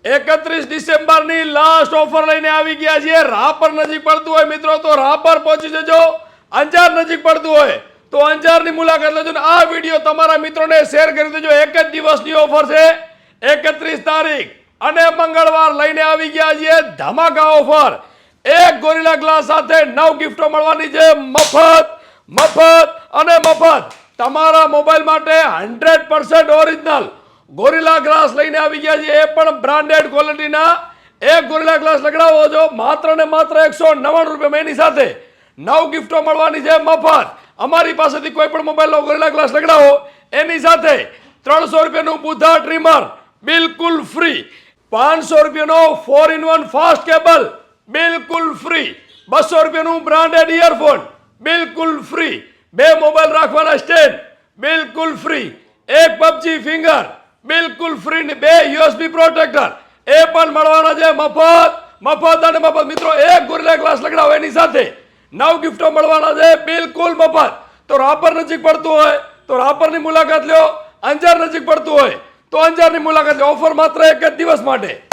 31 ડિસેમ્બરની last offer લઈને આવી ગયા છીએ. રાપર નજીક પડતું હોય મિત્રો તો રાપર પહોંચી જજો. અંજાર નજીક પડતું હોય તો અંજારની મુલાકાત લેજો. આ વિડીયો તમારા મિત્રોને શેર કરી દેજો. એક જ દિવસની ઓફર છે, 31 તારીખ અને મંગળવાર લઈને આવી ગયા છીએ ધમાકા ઓફર. એક ગોરિલા ગ્લાસ સાથે 9 ગિફ્ટો મળવાની છે, મફત અને મફત. તમારા મોબાઈલ માટે 100% ઓરિજિનલ ગોરિલા ગ્લાસ લઈને આવી ગયા છે, એ પણ બ્રાન્ડેડ ક્વોલિટીના. એક ગોરિલા ગ્લાસ લગાડવો છો માત્ર ને માત્ર 199 રૂપિયામાં. એની સાથે 9 ગિફ્ટો મળવાની છે મફત. અમારી પાસેથી કોઈ પણ મોબાઈલનો ગોરિલા ગ્લાસ લગાડો એની સાથે 300 રૂપિયાનું બુધા ટ્રીમર બિલકુલ ફ્રી, 500 રૂપિયાનો 4-in-1 ફાસ્ટ કેબલ બિલકુલ ફ્રી, 200 રૂપિયાનું બ્રાન્ડેડ ઇયરફોન બિલકુલ ફ્રી, 2 મોબાઈલ રાખવાના સ્ટેન્ડ બિલકુલ ફ્રી, 1 PUBG ફિંગર બિલકુલ ફ્રી ને 2 USB પ્રોટેક્ટર એ પણ મળવાના છે મફત અને મફત. મિત્રો એક ગોરિલા ગ્લાસ લગાડો એની સાથે 9 ગિફ્ટો મળવાના છે બિલકુલ મફત. તો રાપર નજીક પડતું હોય તો રાપરની મુલાકાત લ્યો, અંજાર નજીક પડતું હોય તો અંજારની મુલાકાત લ્યો. ઓફર માત્ર એક જ દિવસ માટે.